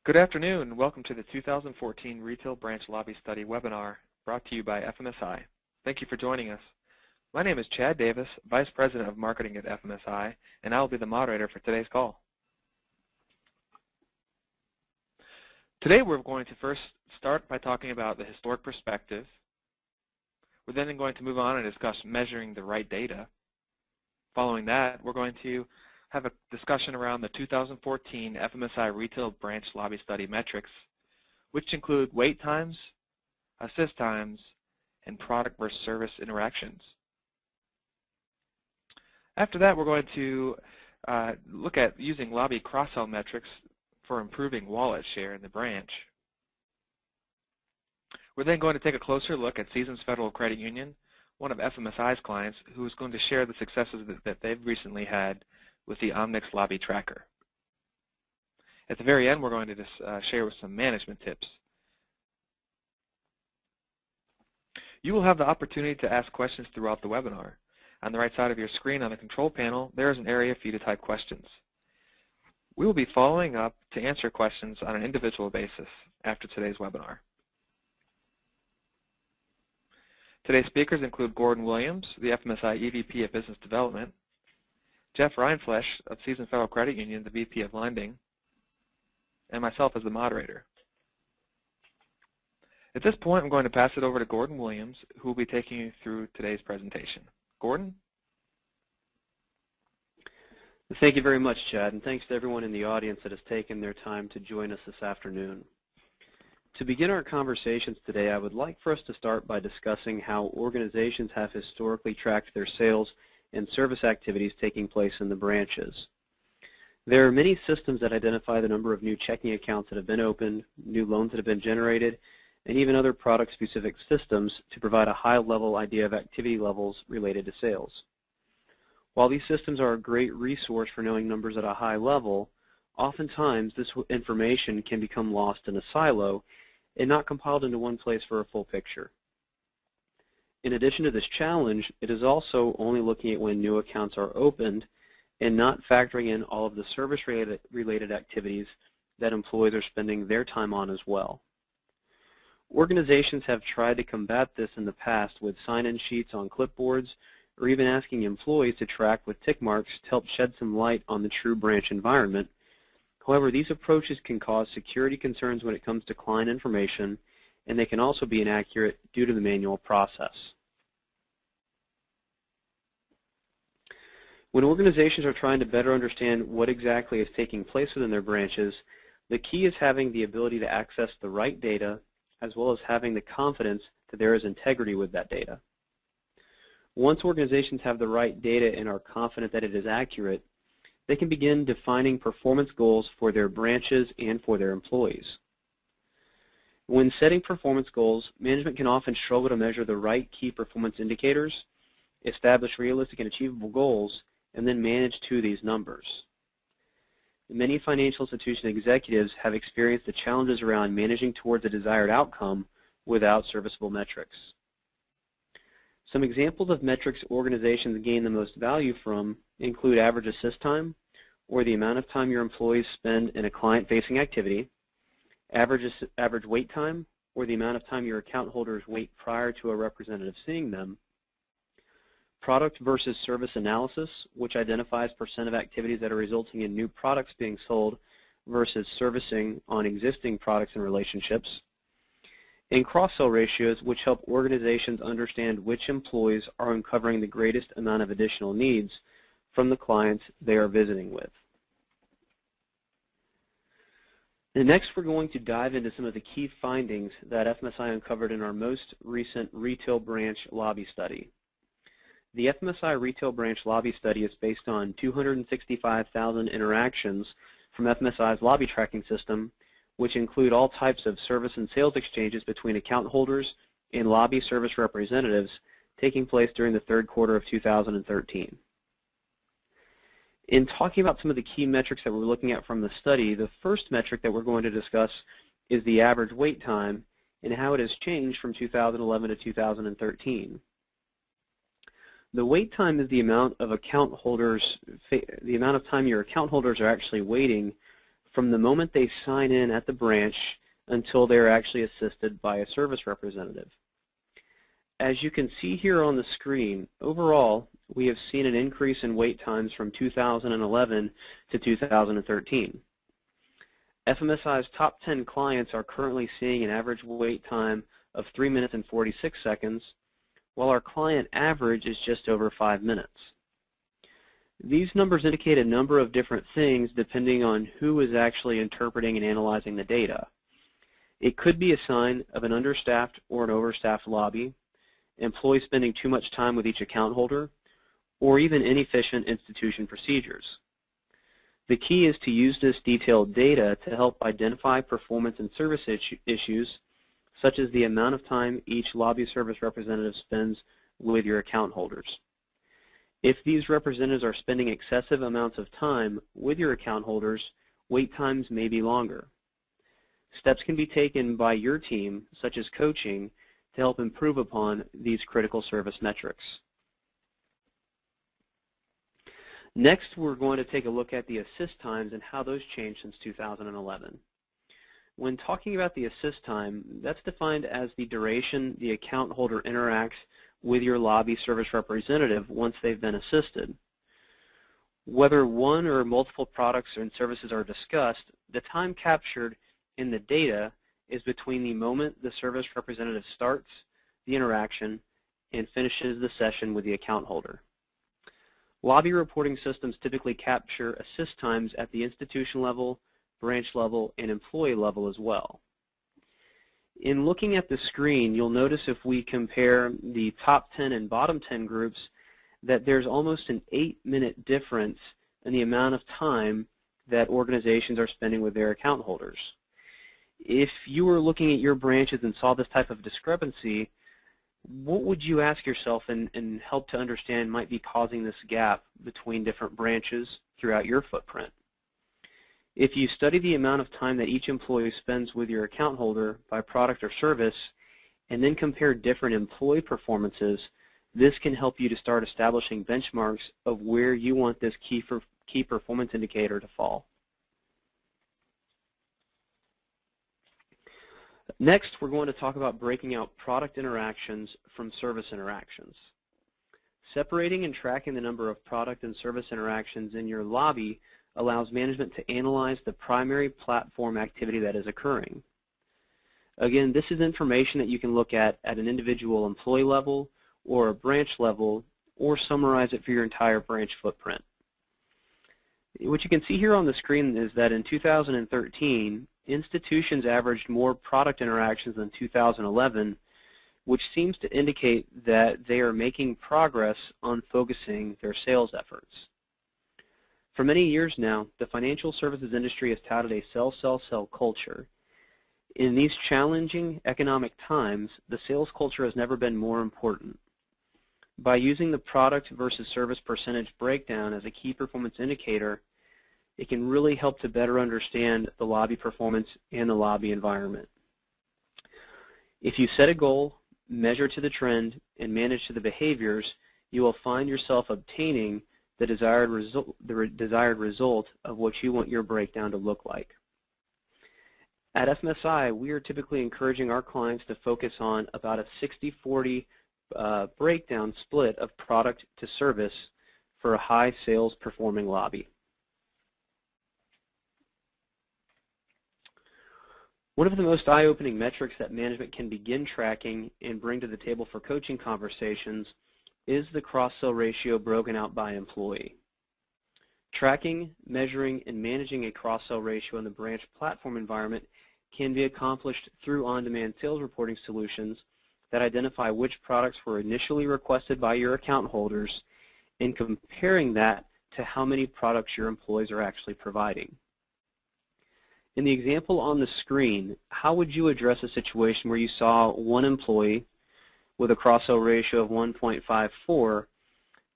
Good afternoon and welcome to the 2014 Retail Branch Lobby Study webinar brought to you by FMSI. Thank you for joining us. My name is Chad Davis, Vice President of Marketing at FMSI, and I will be the moderator for today's call. Today we're going to first start by talking about the historic perspective. We're then going to move on and discuss measuring the right data. Following that, we're going to have a discussion around the 2014 FMSI Retail Branch Lobby Study metrics, which include wait times, assist times, and product versus service interactions. After that, we're going to look at using lobby cross-sell metrics for improving wallet share in the branch. We're then going to take a closer look at Seasons Federal Credit Union, one of FMSI's clients, who is going to share the successes that they've recently had with the Omnix Lobby Tracker. At the very end, we're going to just share with some management tips. You will have the opportunity to ask questions throughout the webinar. On the right side of your screen on the control panel, there is an area for you to type questions. We will be following up to answer questions on an individual basis after today's webinar. Today's speakers include Gordon Williams, the FMSI EVP of Business Development, Jeff Reinflesch of Seasons Federal Credit Union, the VP of Lending, and myself as the moderator. At this point, I'm going to pass it over to Gordon Williams, who will be taking you through today's presentation. Gordon? Thank you very much, Chad, and thanks to everyone in the audience that has taken their time to join us this afternoon. To begin our conversations today, I would like for us to start by discussing how organizations have historically tracked their sales and service activities taking place in the branches. There are many systems that identify the number of new checking accounts that have been opened, new loans that have been generated, and even other product-specific systems to provide a high-level idea of activity levels related to sales. While these systems are a great resource for knowing numbers at a high level, oftentimes this information can become lost in a silo and not compiled into one place for a full picture. In addition to this challenge, it is also only looking at when new accounts are opened and not factoring in all of the service-related activities that employees are spending their time on as well. Organizations have tried to combat this in the past with sign-in sheets on clipboards or even asking employees to track with tick marks to help shed some light on the true branch environment. However, these approaches can cause security concerns when it comes to client information, and they can also be inaccurate due to the manual process. When organizations are trying to better understand what exactly is taking place within their branches, the key is having the ability to access the right data, as well as having the confidence that there is integrity with that data. Once organizations have the right data and are confident that it is accurate, they can begin defining performance goals for their branches and for their employees. When setting performance goals, management can often struggle to measure the right key performance indicators, establish realistic and achievable goals, and then manage to these numbers. Many financial institution executives have experienced the challenges around managing towards a desired outcome without serviceable metrics. Some examples of metrics organizations gain the most value from include average assist time, or the amount of time your employees spend in a client-facing activity, average wait time, or the amount of time your account holders wait prior to a representative seeing them, product versus service analysis, which identifies percent of activities that are resulting in new products being sold versus servicing on existing products and relationships, and cross-sell ratios, which help organizations understand which employees are uncovering the greatest amount of additional needs from the clients they are visiting with. And next, we're going to dive into some of the key findings that FMSI uncovered in our most recent retail branch lobby study. The FMSI Retail Branch Lobby Study is based on 265,000 interactions from FMSI's lobby tracking system, which include all types of service and sales exchanges between account holders and lobby service representatives taking place during the third quarter of 2013. In talking about some of the key metrics that we're looking at from the study, the first metric that we're going to discuss is the average wait time and how it has changed from 2011 to 2013. The wait time is the amount of time your account holders are actually waiting from the moment they sign in at the branch until they're actually assisted by a service representative. As you can see here on the screen, overall, we have seen an increase in wait times from 2011 to 2013. FMSI's top 10 clients are currently seeing an average wait time of 3 minutes and 46 seconds, while our client average is just over 5 minutes. These numbers indicate a number of different things depending on who is actually interpreting and analyzing the data. It could be a sign of an understaffed or an overstaffed lobby, employees spending too much time with each account holder, or even inefficient institution procedures. The key is to use this detailed data to help identify performance and service issues, such as the amount of time each lobby service representative spends with your account holders. If these representatives are spending excessive amounts of time with your account holders, wait times may be longer. Steps can be taken by your team, such as coaching, to help improve upon these critical service metrics. Next, we're going to take a look at the assist times and how those changed since 2011. When talking about the assist time, that's defined as the duration the account holder interacts with your lobby service representative once they've been assisted. Whether one or multiple products and services are discussed, the time captured in the data is between the moment the service representative starts the interaction and finishes the session with the account holder. Lobby reporting systems typically capture assist times at the institution level, branch level, and employee level as well. In looking at the screen, you'll notice if we compare the top 10 and bottom 10 groups that there's almost an 8-minute difference in the amount of time that organizations are spending with their account holders. If you were looking at your branches and saw this type of discrepancy, what would you ask yourself and help to understand might be causing this gap between different branches throughout your footprint? If you study the amount of time that each employee spends with your account holder by product or service, and then compare different employee performances, this can help you to start establishing benchmarks of where you want this key performance indicator to fall. Next, we're going to talk about breaking out product interactions from service interactions. Separating and tracking the number of product and service interactions in your lobby allows management to analyze the primary platform activity that is occurring. Again, this is information that you can look at an individual employee level or a branch level, or summarize it for your entire branch footprint. What you can see here on the screen is that in 2013, institutions averaged more product interactions than 2011, which seems to indicate that they are making progress on focusing their sales efforts. For many years now, the financial services industry has touted a sell, sell, sell culture. In these challenging economic times, the sales culture has never been more important. By using the product versus service percentage breakdown as a key performance indicator, it can really help to better understand the lobby performance and the lobby environment. If you set a goal, measure to the trend, and manage to the behaviors, you will find yourself obtaining the desired result of what you want your breakdown to look like. At FMSI, we are typically encouraging our clients to focus on about a 60-40 breakdown split of product to service for a high sales performing lobby. One of the most eye-opening metrics that management can begin tracking and bring to the table for coaching conversations is the cross-sell ratio broken out by employee. Tracking, measuring, and managing a cross-sell ratio in the branch platform environment can be accomplished through on-demand sales reporting solutions that identify which products were initially requested by your account holders and comparing that to how many products your employees are actually providing. In the example on the screen, how would you address a situation where you saw one employee with a cross-sell ratio of 1.54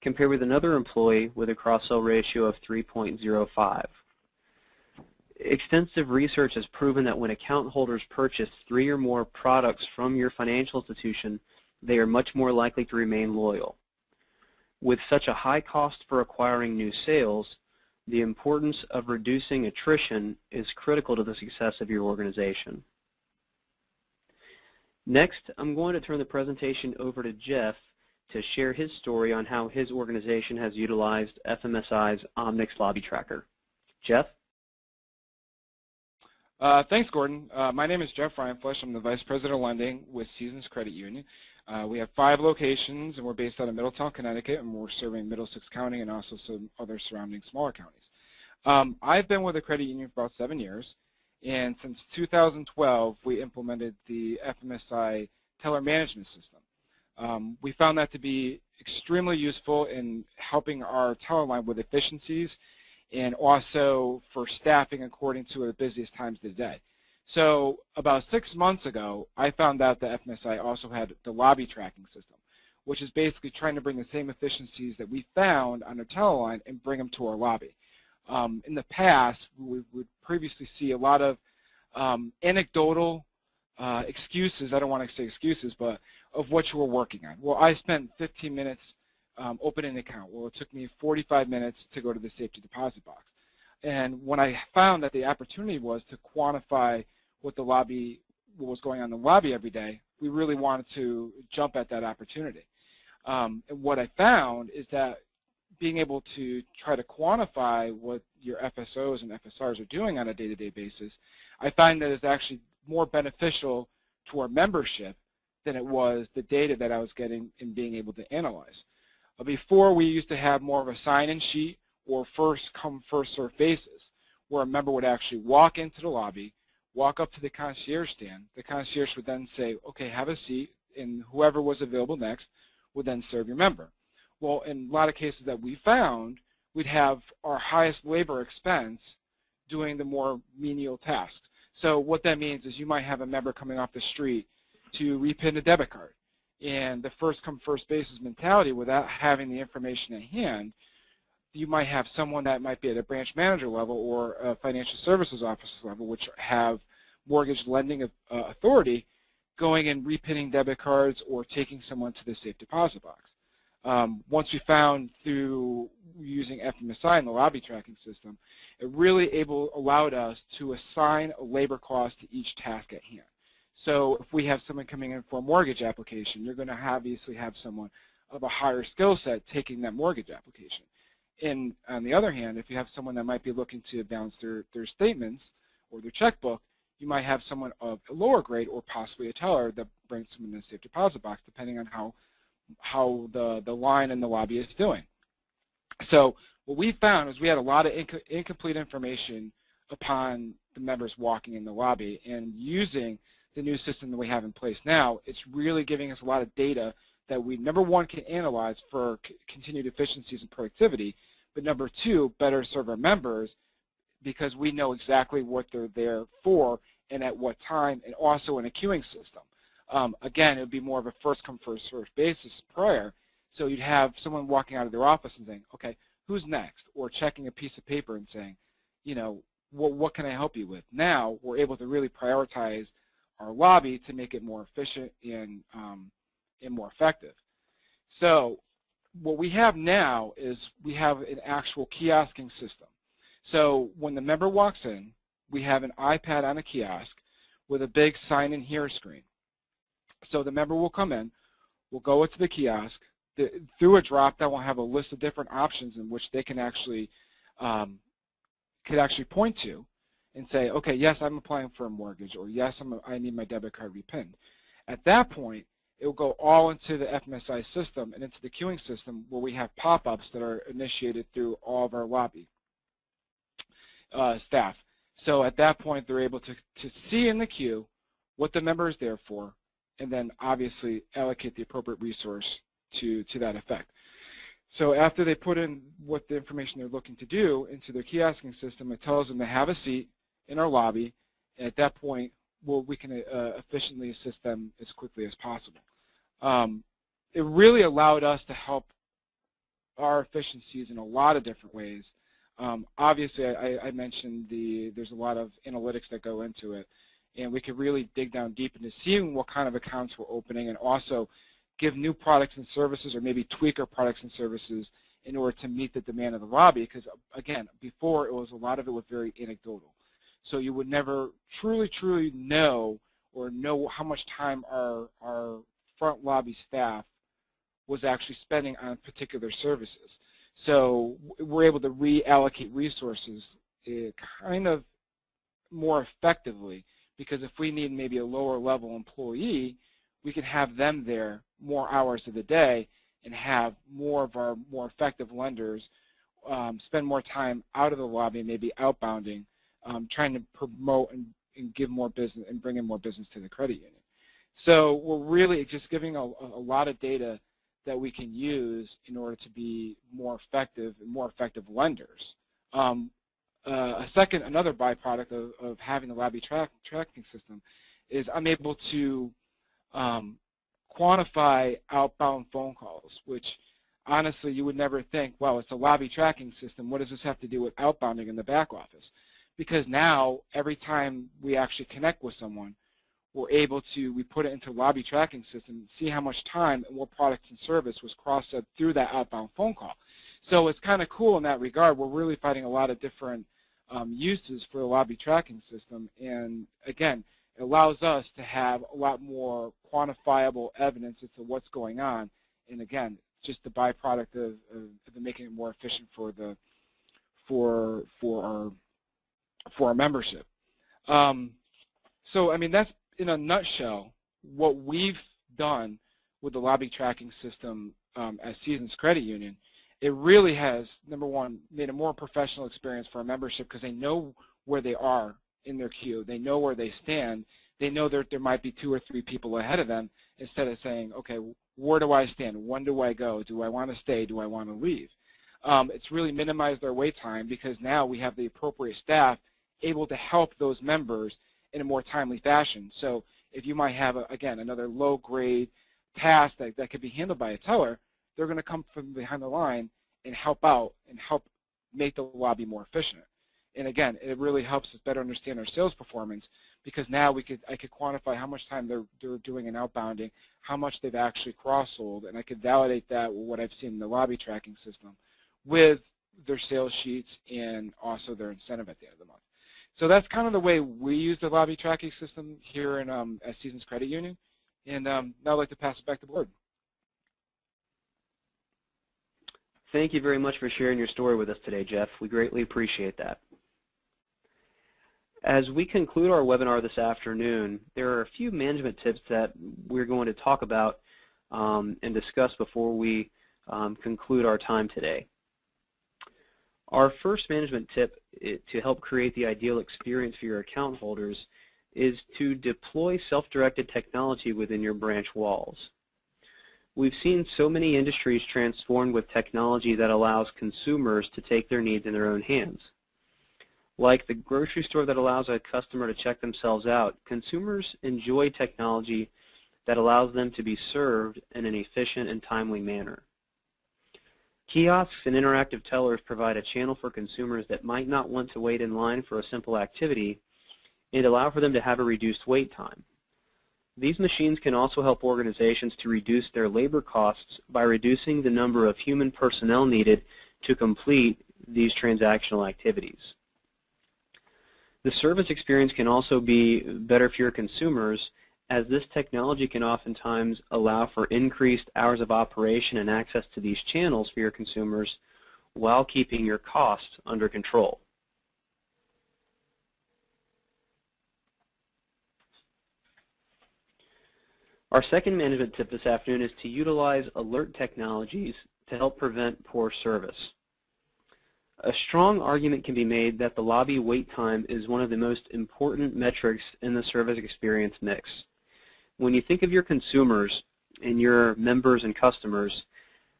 compared with another employee with a cross-sell ratio of 3.05? Extensive research has proven that when account holders purchase 3 or more products from your financial institution, they are much more likely to remain loyal. With such a high cost for acquiring new sales, The importance of reducing attrition is critical to the success of your organization. Next, I'm going to turn the presentation over to Jeff to share his story on how his organization has utilized FMSI's Omnix Lobby Tracker. Jeff? Thanks, Gordon. My name is Jeff Reinflesh. I'm the Vice President of Lending with Seasons Credit Union. We have 5 locations, and we're based out of Middletown, Connecticut, and we're serving Middlesex County and also some other surrounding smaller counties. I've been with the credit union for about 7 years, and since 2012, we implemented the FMSI teller management system. We found that to be extremely useful in helping our teller line with efficiencies and also for staffing according to the busiest times of the day. So about 6 months ago, I found out that FMSI also had the lobby tracking system, which is basically trying to bring the same efficiencies that we found on our teller line and bring them to our lobby. In the past, we would previously see a lot of anecdotal excuses, I don't want to say excuses, but of what you were working on. Well, I spent 15 minutes opening an account. Well, it took me 45 minutes to go to the safety deposit box. And when I found that the opportunity was to quantify what was going on in the lobby every day, we really wanted to jump at that opportunity. And what I found is that being able to try to quantify what your FSOs and FSRs are doing on a day-to-day basis, I find that it's actually more beneficial to our membership than it was the data that I was getting and being able to analyze. Before, we used to have more of a sign-in sheet or first come, first serve basis, where a member would actually walk into the lobby, walk up to the concierge stand. The concierge would then say, okay, have a seat, and whoever was available next would then serve your member. Well, in a lot of cases that we found, we'd have our highest labor expense doing the more menial tasks. So what that means is you might have a member coming off the street to repin a debit card. And the first come first basis mentality, without having the information at hand, you might have someone that might be at a branch manager level or a financial services officer level, which have mortgage lending authority, going and repinning debit cards or taking someone to the safe deposit box. Once we found through using FMSI and the lobby tracking system, it really allowed us to assign a labor cost to each task at hand. So if we have someone coming in for a mortgage application, you're going to obviously have someone of a higher skill set taking that mortgage application. And on the other hand, if you have someone that might be looking to balance their statements or their checkbook, you might have someone of a lower grade or possibly a teller that brings someone in the safe deposit box, depending on how the line in the lobby is doing. So what we found is we had a lot of incomplete information upon the members walking in the lobby, and using the new system that we have in place now, it's really giving us a lot of data that we, number one, can analyze for continued efficiencies and productivity, but number two, better serve our members because we know exactly what they're there for and at what time, and also in a queuing system. Again, it would be more of a first come, first served basis prior, so you'd have someone walking out of their office and saying, okay, who's next? Or checking a piece of paper and saying, you know, what can I help you with? Now we're able to really prioritize our lobby to make it more efficient and more effective. So what we have now is we have an actual kiosking system. So when the member walks in, we have an iPad on a kiosk with a big sign in here screen. So the member will come in, will go into the kiosk, through a drop that will have a list of different options in which they can actually point to and say, okay, yes, I'm applying for a mortgage, or yes, I need my debit card repinned. At that point, it will go all into the FMSI system and into the queuing system where we have pop-ups that are initiated through all of our lobby staff. So at that point, they're able to see in the queue what the member is there for, and then obviously allocate the appropriate resource to that effect. So after they put in what the information they're looking to do into their kiosking system, it tells them to have a seat in our lobby, and at that point, we can efficiently assist them as quickly as possible. It really allowed us to help our efficiencies in a lot of different ways. Obviously, I mentioned there's a lot of analytics that go into it, and we could really dig down deep into seeing what kind of accounts we're opening, and also give new products and services, or maybe tweak our products and services in order to meet the demand of the lobby, because again, before a lot of it was very anecdotal. So you would never truly know or know how much time our front lobby staff was actually spending on particular services. So we're able to reallocate resources kind of more effectively, because if we need maybe a lower level employee, we can have them there more hours of the day and have more of our more effective lenders spend more time out of the lobby, maybe outbounding, trying to promote and give more business and bring in more business to the credit union. So we're really just giving a lot of data that we can use in order to be more effective and more effective lenders. Another byproduct of having the lobby tracking system is I'm able to quantify outbound phone calls, which honestly you would never think, wow, it's a lobby tracking system. What does this have to do with outbounding in the back office? Because now every time we actually connect with someone, we put it into a lobby tracking system, see how much time and what products and service was crossed through that outbound phone call. So it's kind of cool in that regard. We're really finding a lot of different uses for the lobby tracking system, and again, it allows us to have a lot more quantifiable evidence as to what's going on, and again, just the byproduct of making it more efficient for our membership. So I mean, that's in a nutshell what we've done with the lobby tracking system at Seasons Credit Union. It really has, number one, made a more professional experience for our membership, because they know where they are in their queue. They know where they stand. They know that there might be 2 or 3 people ahead of them, instead of saying, okay, where do I stand? When do I go? Do I want to stay? Do I want to leave? It's really minimized their wait time, because now we have the appropriate staff able to help those members in a more timely fashion. So if you might have, again, another low-grade task that could be handled by a teller, they're going to come from behind the line and help out and help make the lobby more efficient. And again, it really helps us better understand our sales performance, because now I could quantify how much time they're doing an outbounding, how much they've actually cross-sold, and I could validate that with what I've seen in the lobby tracking system with their sales sheets and also their incentive at the end of the month. So that's kind of the way we use the lobby tracking system here in at Seasons Credit Union. And now I'd like to pass it back to the board. Thank you very much for sharing your story with us today, Jeff. We greatly appreciate that. As we conclude our webinar this afternoon, there are a few management tips that we're going to talk about and discuss before we conclude our time today. Our first management tip to help create the ideal experience for your account holders is to deploy self-directed technology within your branch walls. We've seen so many industries transformed with technology that allows consumers to take their needs in their own hands. Like the grocery store that allows a customer to check themselves out, consumers enjoy technology that allows them to be served in an efficient and timely manner. Kiosks and interactive tellers provide a channel for consumers that might not want to wait in line for a simple activity and allow for them to have a reduced wait time. These machines can also help organizations to reduce their labor costs by reducing the number of human personnel needed to complete these transactional activities. The service experience can also be better for your consumers, as this technology can oftentimes allow for increased hours of operation and access to these channels for your consumers while keeping your costs under control. Our second management tip this afternoon is to utilize alert technologies to help prevent poor service. A strong argument can be made that the lobby wait time is one of the most important metrics in the service experience mix. When you think of your consumers and your members and customers,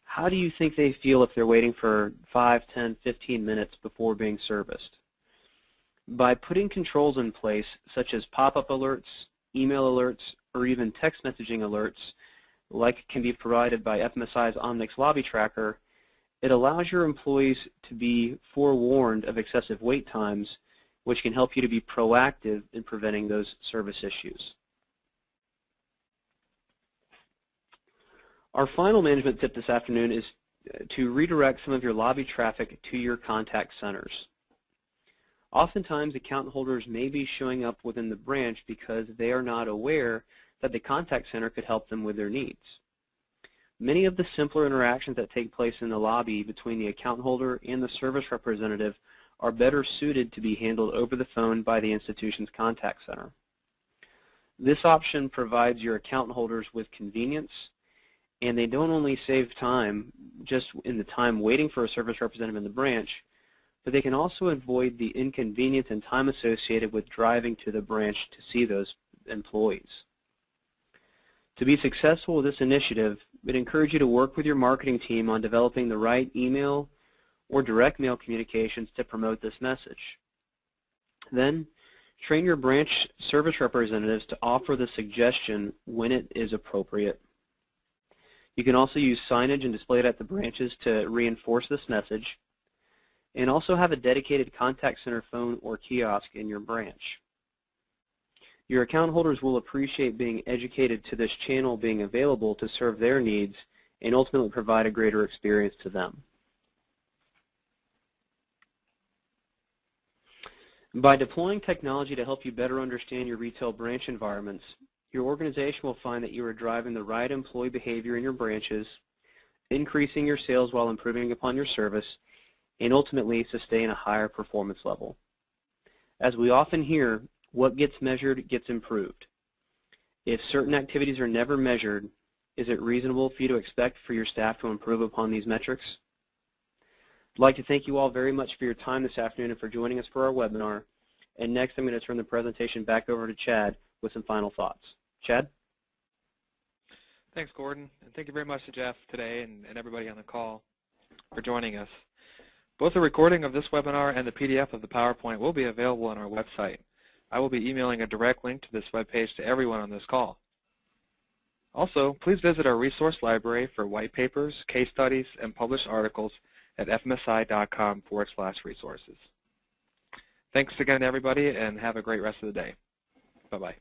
how do you think they feel if they're waiting for 5, 10, 15 minutes before being serviced? By putting controls in place, such as pop-up alerts, email alerts, or even text messaging alerts, like can be provided by FMSI's Omnix Lobby Tracker, it allows your employees to be forewarned of excessive wait times, which can help you to be proactive in preventing those service issues. Our final management tip this afternoon is to redirect some of your lobby traffic to your contact centers. Oftentimes, account holders may be showing up within the branch because they are not aware that the contact center could help them with their needs. Many of the simpler interactions that take place in the lobby between the account holder and the service representative are better suited to be handled over the phone by the institution's contact center. This option provides your account holders with convenience, and they don't only save time just in the time waiting for a service representative in the branch, but they can also avoid the inconvenience and time associated with driving to the branch to see those employees. To be successful with this initiative, we'd encourage you to work with your marketing team on developing the right email or direct mail communications to promote this message. Then, train your branch service representatives to offer the suggestion when it is appropriate. You can also use signage and display it at the branches to reinforce this message, and also have a dedicated contact center phone or kiosk in your branch. Your account holders will appreciate being educated to this channel being available to serve their needs and ultimately provide a greater experience to them. By deploying technology to help you better understand your retail branch environments, your organization will find that you are driving the right employee behavior in your branches, increasing your sales while improving upon your service, and ultimately sustain a higher performance level. As we often hear, what gets measured gets improved. If certain activities are never measured, is it reasonable for you to expect for your staff to improve upon these metrics? I'd like to thank you all very much for your time this afternoon and for joining us for our webinar. And next I'm going to turn the presentation back over to Chad with some final thoughts. Chad? Thanks, Gordon. And thank you very much to Jeff today and everybody on the call for joining us. Both the recording of this webinar and the PDF of the PowerPoint will be available on our website. I will be emailing a direct link to this webpage to everyone on this call. Also, please visit our resource library for white papers, case studies, and published articles at fmsi.com/resources. Thanks again, everybody, and have a great rest of the day. Bye-bye.